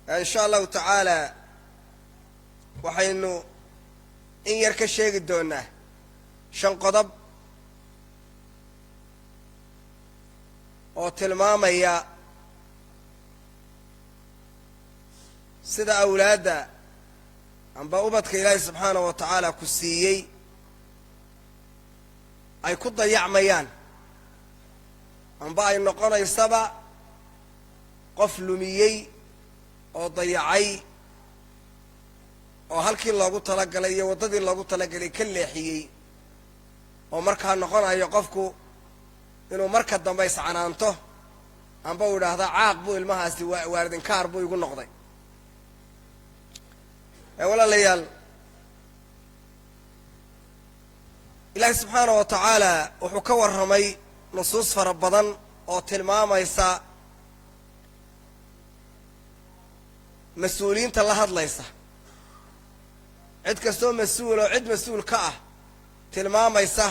إن شاء الله تعالى وحينو إن يركز شيء قدونا شن قضب أو تلماما يا سيدا أولادا عن بأوبتك إلهي سبحانه وتعالى كسيي أي كده يعميان عن بأي النقرة يسبع قفل ميي أو ضيعي oo halkii loogu talagalay iyo wadadii loogu talagalay ka leexiyay oo markaa noqonayo qofku inuu marka dambe iscanaanto amba uu yiraahdo caaq buu ilmahaasi waaridin kaar buu igu noqday walaalayaal ilaahay subxaanahu wa tacaala wuxuu ka warramay nusuus fara badan oo tilmaamaysa mas-uuliyiinta la hadlaysa cid kastoo mas-uul oo cid mas-uul ka ah tilmaamaysa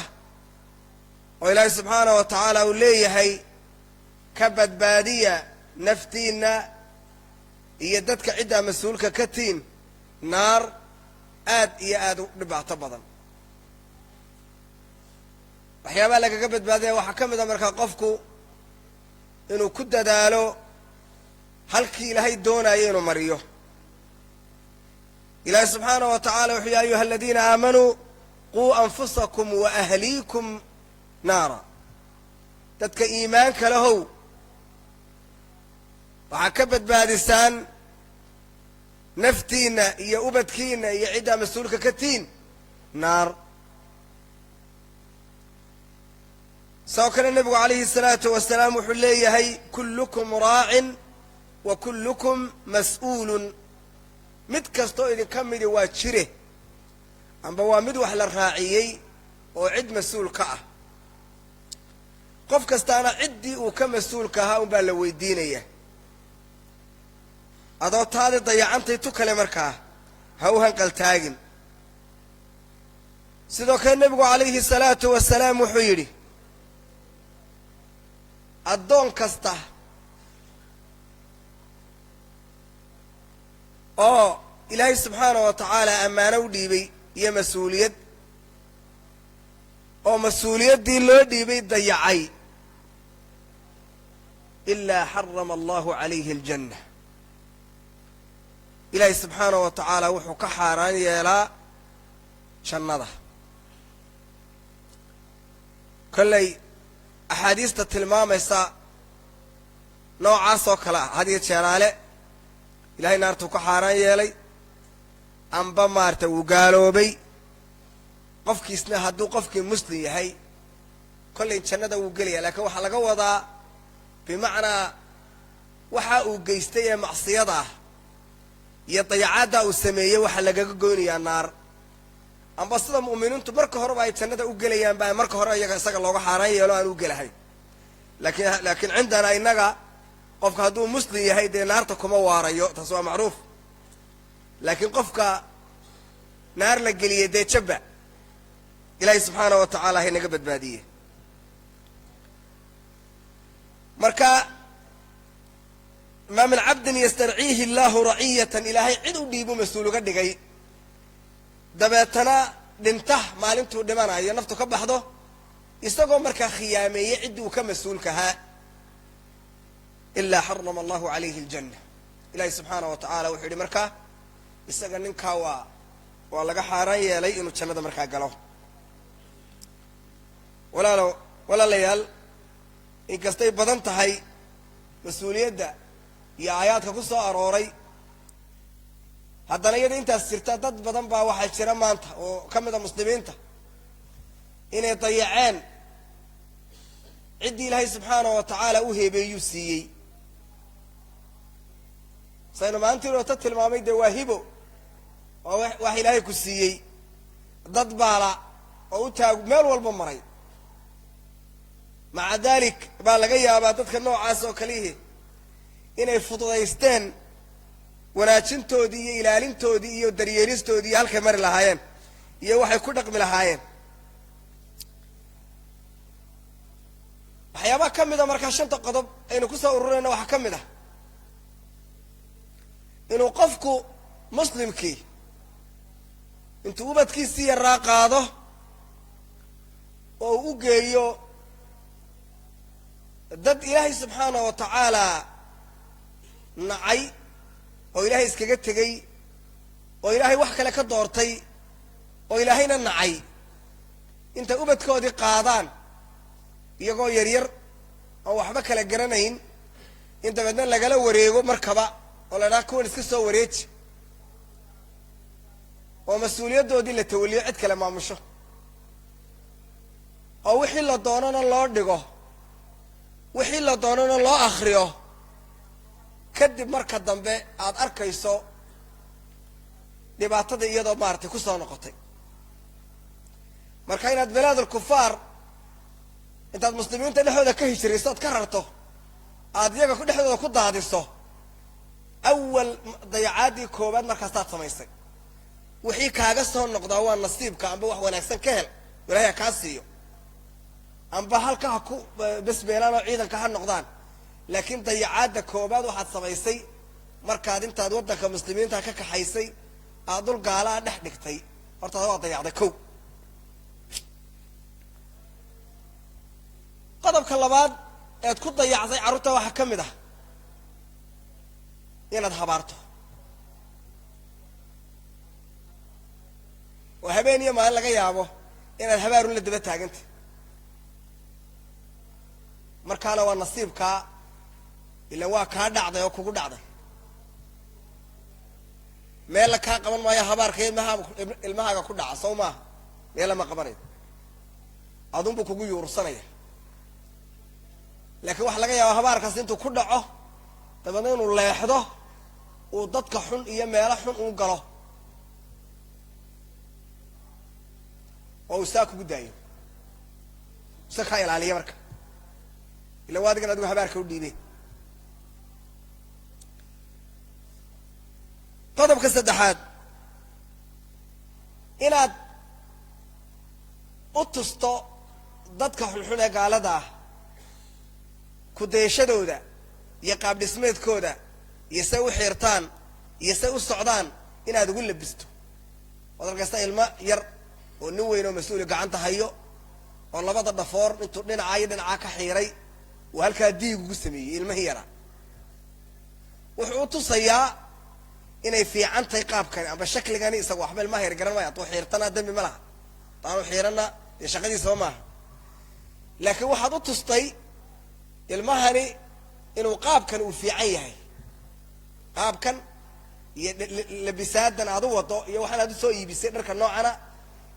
oo ilaahay subxaanahu wa tacaala uu leeyahay ka badbaadiya naftiinna iyo dadka ciddaa mas-uulka ka tiin naar aad iyo aad u dhibaato badan waxyaabaha lagaga badbaadaya waxaa ka mid a markaa qofku inuu ku dadaalo halkii ilaahay doonayo inuu mariyo إلهي سبحانه وتعالى يا أيها الذين آمنوا قوا أنفسكم وأهليكم نارا تدك إيمانك له وعكبت بادستان نفتينا يا أبتكينا يا عدا مسؤولك كتين نار سواء كان النبي عليه الصلاة والسلام وحليه هي كلكم راع وكلكم مسؤول mid kastoo idinka midi waa jire amba waa mid wax la raaciyey oo cid mas-uul ka ah qof kastaana ciddii uu ka mas-uulka ahaa unbaa la weydiinaya adoo taadi dayacantay tu kale markaa ha u hanqaltaagin sidoo kale nebigu calayhi salaatu wasalaam wuxuu yidhi addoon kasta oo ilaahay subxaanahu wa tacaala ammaano u dhiibay iyo mas-uuliyad oo mas-uuliyaddii loo dhiibay dayacay ilaa xarama allahu calayhi aljanna ilaahay subxaanahu wa tacaala wuxuu ka xaaraan yeelaa jannada kollay axaadiista tilmaamaysa noocaas oo kale ah had iyo jeeraale ilaahay naartuu ka xaaraan yeelay amba maarta wuu gaaloobay qofkiisna hadduu qofkii muslim yahay kollay jannada wuu gelaya laakiin waxaa laga wadaa bimacnaa waxa uu geystay ee macsiyada ah iyo dayacaaddaa uu sameeyey waxaa lagaga goynayaa naar amba sida mu'miniintu marka horeba ay jannada u gelayaan baa marka hore iyaga isaga looga xaaraan yeelo aan u gelahayn laakiin cindana innaga qofka hadduu muslim yahay dee naarta kuma waarayo taas waa macruuf laakiin qofka naar la geliyey dee jabba ilaahay subxaanahu wa tacaala hay naga badbaadiye marka maa min cabdin yastarciihi allahu raciyatan ilaahay cid u dhiibu mas-uul uga dhigay dabeetana dhinta maalintuu dhimanayo naftu ka baxdo isagoo markaa khiyaameeyey ciddii uu ka mas-uulkahaa ilaa xarama allahu calayhi aljanna ilaahay subxaanahu wa tacaala wuxuu yidhi markaa isaga ninkaa waa laga xaaraan yeelay inuu jannada markaa galo walaalayaal inkastay badan tahay mas-uuliyadda iyo aayaadka ku soo arooray haddana iyada intaas jirta dad badan baa waxaa jira maanta oo ka mid a muslimiinta inay dayaceen ciddii ilaahay subxaanahu wa tacaala u heebeeyuu siiyey saynu maalintii oota tilmaamay dee waa hibo oo wax ilaahay ku siiyey dad baala oo u taag meel walba maray maca daalik baa laga yaabaa dadka noocaas oo kalihi inay fududaysteen wanaajintoodii iyo ilaalintoodii iyo daryeelistoodii iyo halkay mari lahaayeen iyo waxay ku dhaqmi lahaayeen waxyaabaha ka mid a markaa shanta qodob aynu ku soo ururayna waxaa ka mid ah inuu qofku muslimkii intuu ubadkiisii yaraa qaado oo u geeyo dad ilaahay subxaanahu wa tacaala nacay oo ilaahay iskaga tegey oo ilaahay wax kale ka doortay oo ilaahayna nacay intay ubadkoodii qaadaan iyagoo yaryar oo waxba kala garanayn in dabeedna lagala wareego markaba oo la dhaha kuwan iska soo wareeji oo mas-uuliyaddoodii la tawaliyo cid kale maamusho oo wixii la doonana loo dhigo wixii la doonana loo akhriyo kadib marka dambe aad arkayso dhibaatada iyadoo maaragtay ku soo noqotay marka inaad bilaadul kufaar intaad muslimiinta dhexdooda ka hijrayso ood ka rarto aad iyaga dhexdooda ku daadiso awal dayacaadii koowaad markaasaad samaysay wixii kaaga soo noqdaa waa nasiibka amba wax wanaagsan ka hel ilaahay kaa siiyo amba halka ha ku besbeelaan oo ciidanka ha noqdaan laakiin dayacaadda koowaad waxaad samaysay markaad intaad waddanka muslimiinta ka kaxaysay aad dul gaalaa dhex dhigtay hortaada waa dayacday kow qodobka labaad eed ku dayacday carruurta waxaa ka mid ah inaad habaarto oo habeen iyo maalin laga yaabo inaad habaarun la daba taagantay markaana waa nasiibkaa ila waa kaa dhacday oo kugu dhacday meel la kaa qaban maayo habaarka ilmahaaga ku dhaca sow maaha meel lama qabanayo adunbuu kugu yuursanaya laakiin waxaa laga yaabaa habaarkaas intuu ku dhaco dabeedna inuu leexdo uu dadka xun iyo meelo xun uu galo oo uu saa kugu daayo isa kaa ilaaliya marka ila waa adigan adigu habaarka u dhiibeen qodobka saddexaad inaad u tusto dadka xunxun ee gaalada ah ku dayashadooda iyo qaab dhismeedkooda iyo say u xiirtaan iyo say u socdaan inaad ugu labisto waad arkaysta ilmo yar oo nin weyn oo mas-uuli gacanta hayo oo labada dhafoor intuu dhinacaa iyo dhinacaa ka xiiray uu halkaa diig ugu sameeyey ilmihii yaraa wuxuu u tusayaa inay fiican tahay qaabkani amba shakligani isaga waxba ilmaha yar garan maya hadduu xiirtana dambi ma laha hadaanu xiirana dee shaqadiisaba maaha laakiin waxaad u tustay ilmahani inuu qaabkan uu fiican yahay qaabkan iyo labisaadan aad u wado iyo waxaan aad usoo iibisay dharka noocana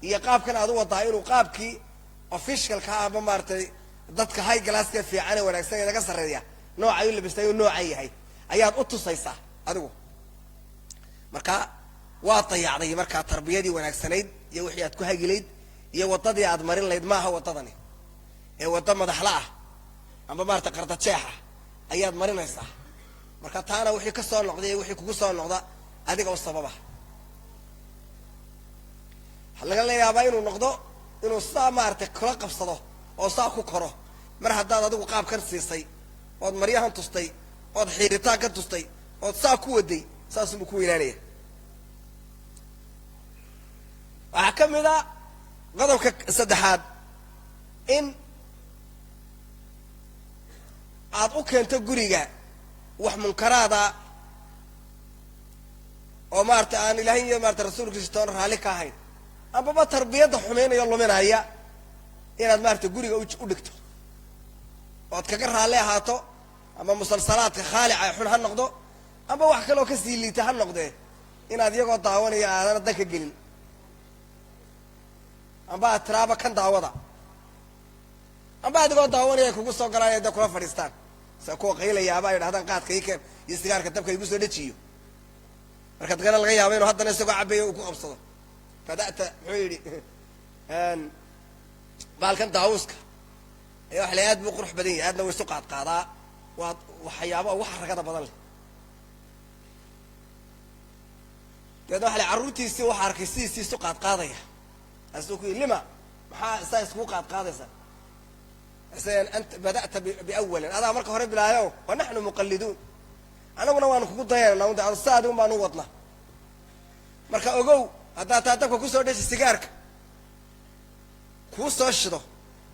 iyo qaabkan aad u wadaa inuu qaabkii officialka amba maaragtay dadka high glasska fiican ee wanaagsan ee naga sarreeya noocay u labistay uu noocan yahay ayaad u tusaysaa adigu marka waa dayacday markaa tarbiyadii wanaagsanayd iyo wixii aad ku hagilayd iyo waddadii aad marin layd maaha waddadani ee waddo madaxla ah amba maarata qardajeexa ayaad marinaysaa marka taana wixii ka soo noqday iyo wixii kugu soo noqda adiga u sababa waxaa laga yaabaa inuu noqdo inuu saa maaragtay kula qabsado oo saa ku koro mar haddaad adigu qaabkan siisay ood maryahan tustay ood xiiritaan ka tustay ood saa ku waday saasubuu ku weynaanaya waxaa ka mid a qodobka saddexaad in aad u keento guriga wax munkaraada oo maarata aan ilaahay iyo maarata rasuulkiisa toona raalli ka ahayn ambaba tarbiyadda xumeynaya luminaya inaad maarata guriga u dhigto ood kaga raalli ahaato ama musalsalaadka khaalica ee xun ha noqdo amba wax kaloo kasii liita ha noqdee inaad iyagoo daawanaya aadana danka gelin amba aad tiraaba kan daawada amba adigoo daawanaya kugu soo galaan da kula fadhiistaan sa kuwa qaylayaaba ay dhahdaan qaadka ii keen iyo sigaarka dabka igu soo dhejiyo marka dagana laga yaabo inuu haddana isagoo cabeeyo uu ku qabsado fada'ta muxuu yidhi baalkan daawuska ayaa wax le aad buu qurux badan yahay aadna way isu qaadqaadaa waa waxyaaba wax ragada badan leh dabeedna waxa le carruurtiisii waxa arkay sidiisii isu qaadqaadaya asuu ku yidhi lima maxaa saa iskugu qaadqaadaysaa anta bada'ta biawalin adaa marka hore bilaayo wa naxnu muqalliduun anaguna waan kugu dayanaa unda saadi un baan u wadnaa marka ogow haddaad taa dabka kusoo dheshay sigaarka kuu soo shido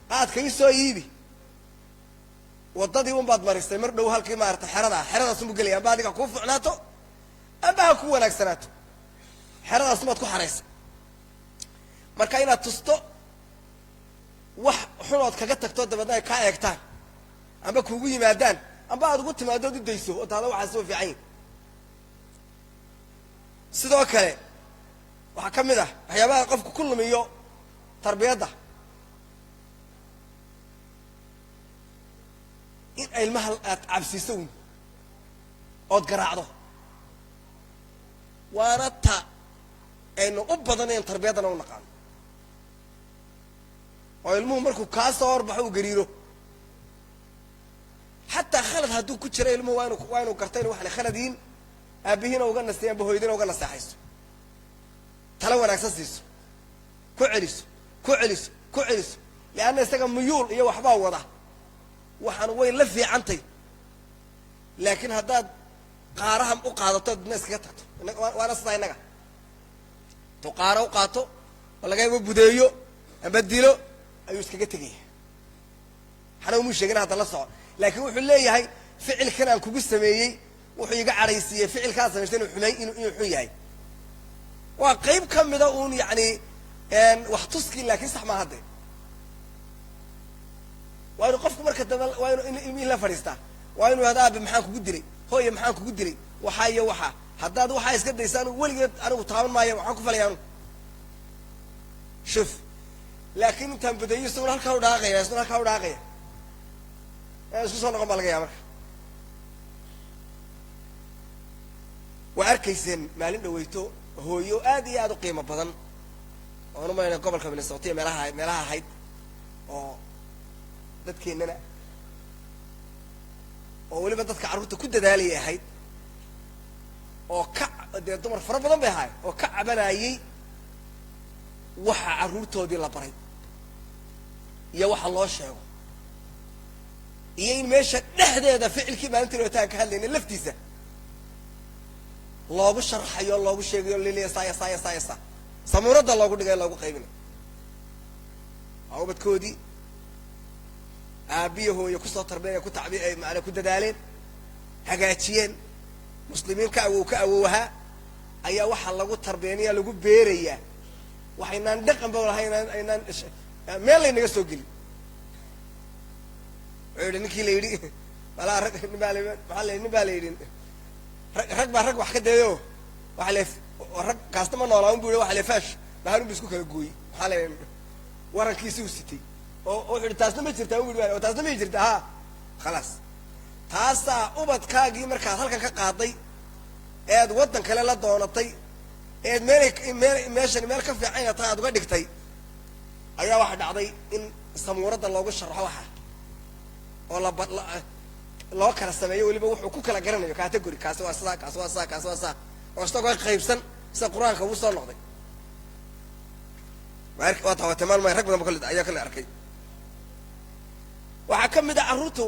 qaadka ii soo iibi waddadii un baad marisay mar dhow halkii maarata xeradaas unbu gelaya amba adiga kuu fucnaato amba ha ku wanaagsanaato xeradaas unbaad ku xaraysay marka inaad tusto wax xunood kaga tagto dabeedna ay kaa eegtaan amba kuugu yimaadaan amba aad ugu timaadood u dayso oo taada waxaas soo fiican yihin sidoo kale waxaa ka mid ah waxyaabaha qofku ku lumiyo tarbiyadda in ilmaha aad cabsiiso un ood garaacdo waana ta aynu u badanayn tarbiyaddana u naqaano oo ilmuhu markuu kaa soo horbaxo uu gariiro xataa khalad hadduu ku jira ilmuhu waa inuu garta inu waxna khaladiin aabihiina uga nastay amba hooyadiina uga naseexayso tala wanaagsan siiso ku celiso ku celiso ku celiso lianna isaga muyuul iyo waxbaa wada waxaan way la fiicantay laakiin haddaad qaaraha u qaadato adna iskaga tagto waana sidaa innaga intuu qaara u qaato oo lagayaba budeeyo amba dilo ayuu iskaga tegaya waxna umuu sheegin hadda la soco laakiin wuxuu leeyahay ficilkan aan kugu sameeyey wuxuu iga cadhaysiiyey ficilkaa samaystay inuu xun yahay waa qayb ka mida uun yacni wax tuskii laakiin sax maa hadde waa inu qofku marka dambe waa inu ilmihii la fadhiistaa waa inuu hada aabe maxaan kugu dilay hooye maxaan kugu dilay waxaa iyo waxaa haddaad waxaa iska daysaan weligeed anigu taaban maayo waxaan ku falaya anu shuf laakiin intaan budeeyo isaguna halkaa u dhaaqaya isaguna halkaa u dhaaqaya isku soo noqon baa laga yaa marka waa arkayseen maalin dhaweyto hooyo aad iyo aad u qiimo badan oon umalayna gobolka minnesota meelaha ahayd oo dadkeennana oo weliba dadka carruurta ku dadaalayay ahayd oo dee dumar fara badan bay ahaay oo ka cabanayey waxa carruurtoodii la baray iyo waxa loo sheego iyo in meesha dhexdeeda ficilkii maalintii lootaan ka hadlayna laftiisa loogu sharaxayo loogu sheegayo liliya saaya samuuradda loogu dhigay loogu qaybinayo waa ubadkoodii aabiya hooye kusoo tarbiyeen maana ku dadaaleen hagaajiyeen muslimiin ka awowahaa ayaa waxaa lagu tarbiyaniyaa lagu beerayaa waxaynaan dhaqanba lahayn aynaan meel laynaga soo gelin wuxuu yidhi ninkii la yidhi walaa rag nin baa la yidhi rag baa rag wax ka dayo waxa le rag kaasta ma noolaa un bu yidhi waxa le faash baharun bu isku kala gooyey maxaa la warankiisi u sitay oo wuxuu yidhi taasna ma jirtaa u yidhi taasna ma jirta ha khalaas taasaa ubadkaagii markaad halkan ka qaaday eed waddan kale la doonatay eed meeshani meel ka fiican taa aad uga dhigtay ayaa waxaa dhacday in samuuradda loogu sharaxo waxa oo loo kala sameeyo weliba wuxuu ku kala garanayo category kaasi waa sidaa kaasi waa sidaa kaasi waa sidaa oo isagoo qaybsan sida qur-aanka uu soo noqday waa tawatay maalmay rag badan ba ayaa kale arkay waxaa ka mid a carruurtu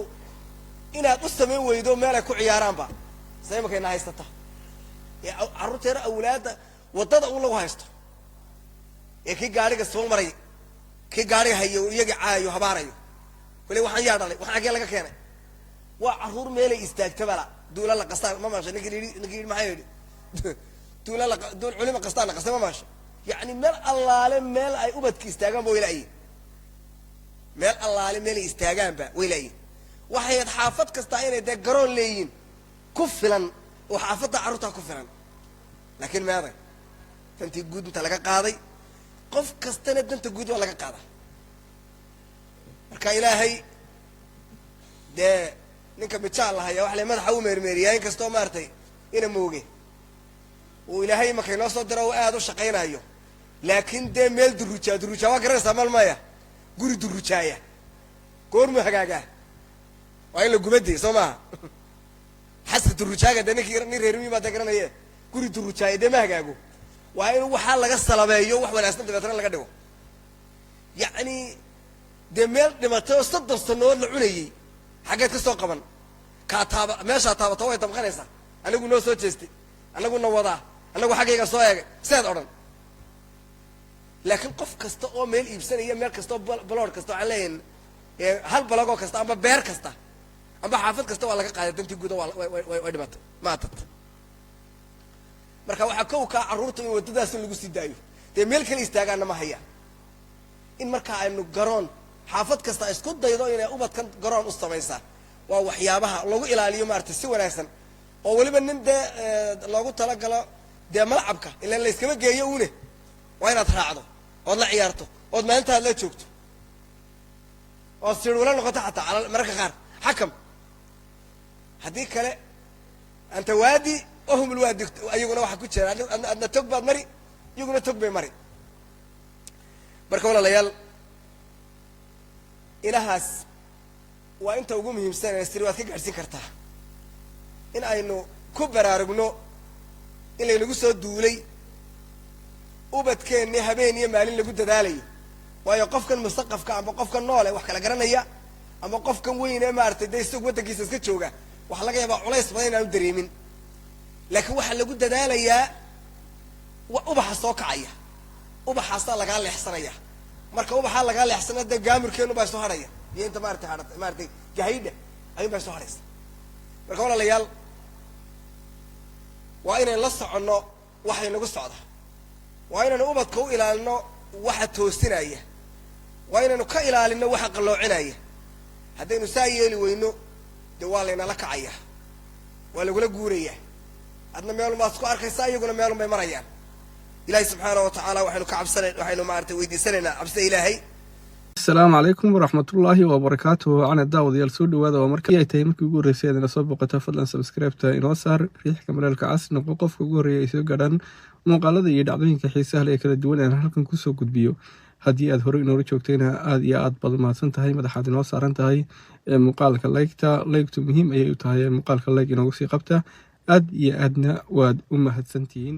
inaad u samayn weydo meel ay ku ciyaaraanba sa imankayna haysata ee carruurteena awlaadda waddada un lagu haysto ee kii gaadhiga soo maray kii gaadhiga hayo iyagii caayo habaarayo weli waxaan yaa dhalay waxaan agee laga keenay waa carruur meelay istaagtabala duula la qastaan ma maasha ninkii yidhi maxaa yidhi duul culima qastaan la qastay ma maasha yacni meel allaale meel ay ubadka istaagaanba way la'yiin meel allaale meelay istaagaanba way la'yiin waxayd xaafad kastaa inay dee garoon leeyihiin ku filan oo xaafadda carruurtaa ku filan laakiin meeday dantii guud inta laga qaaday qof kastana danta guud waa laga qaada marka ilaahay dee ninka bijaal lahaya wax le madaxa u meermeeriyaa in kastoo maaragtay ina mooge uu ilaahay imakay noo soo diro oo aad u shaqaynayo laakiin dee meel durujaa waa garanaysaa mal maya guri durujaaya goormuu hagaagaa waa in la gubadey soo maaha xaska durujaaga dee nin reermi baa dee garanaye guri durujaaya dee ma hagaago waa in waxaa laga salabeeyo wax wanaagsan dabeetana laga dhigo yacni dee meel dhimatay oo 30 sanood la cunayey xaggeed ka soo qaban meeshaa taabato way damqanaysaa anigu noo soo jeestay anaguna wadaa anagu xaggayga soo eegay sidaad odhan laakiin qof kasta oo meel iibsanaya meel kasta oo baloor kasta waxaan leeyahay hal balagoo kasta amba beer kasta amba xaafad kasta waa laga qaaday dantii guud way dhimatay maatad marka waxaa kow kaa carruurta in waddadaas lagu sii daayo dee meel kale istaagaana ma hayaan in markaa aynu garoon xaafad kasta isku daydo inay ubadkan garoon u samaysaa waa waxyaabaha lagu ilaaliyo maaragtay si wanaagsan oo weliba nin dee loogu talagalo dee malcabka ilaan la iskama geeyo une waa inaad raacdo ood la ciyaarto ood maalintaad la joogto ood sirwala noqoto xataa mararka qaar xakam haddii kale anta waadi wahum alwaadi ayaguna waxaa ku jira adna tog baad mari iyaguna tog bay mari marka walaalayaal ilahaas waa inta ugu muhiimsan ee sir waad ka gaadhsiin kartaa in aynu ku baraarugno in laynagu soo duulay ubadkeenni habeen iyo maalin lagu dadaalayo waayo qofkan mustaqafka amba qofkan noole wax kala garanaya ama qofkan weyn ee maaragtay dee isag waddankiisa iska jooga waxa laga yaabaa culays badan inaanu dareemin laakiin waxaa lagu dadaalayaa ubaxa soo kacaya ubaxaasaa lagaa leexsanaya marka ubaxaa lagaa leexsanaya dee gaamurkeenu baa soo hadhaya iyo inta maaragtay gahaydha ayuun baa soo hadhaysa marka walaalayaal waa inayn la soconno waxay nagu socda waa inaynu ubadka u ilaalino waxa toosinaya waa inaynu ka ilaalino waxa qalloocinaya haddaynu saa yeeli weyno dee waa laynala kacaya waa lagula guuraya adna meelun baad isku arkaysaa iyaguna meelun bay marayaan ilaahay subxaana wa tacaala waxaynu maaragtay weydiisanaynaa cabsida ilaahay. السلام عليكم ورحمة الله وبركاته. أنا داود يالسود وهذا ومركي يتهي مركي يقول رسالة أنا صوب قطع فضلا سبسكرايب تا إنو صار ريح كاميرا الكعاس نقوقف يقول ريسيو قدان مقالة يدعبين كحي سهل يكلا الدول أنا هلكن كوسو قد بيو هدي أدهوري إنو ريشوكتينا آد يا آد بضما سنتهاي مدحاد إنو صار انتهاي مقالة اللايكتا لايكتو مهم أي يتهاي مقالة اللايك إنو سيقبتا آد يا آدنا واد أمهد سنتين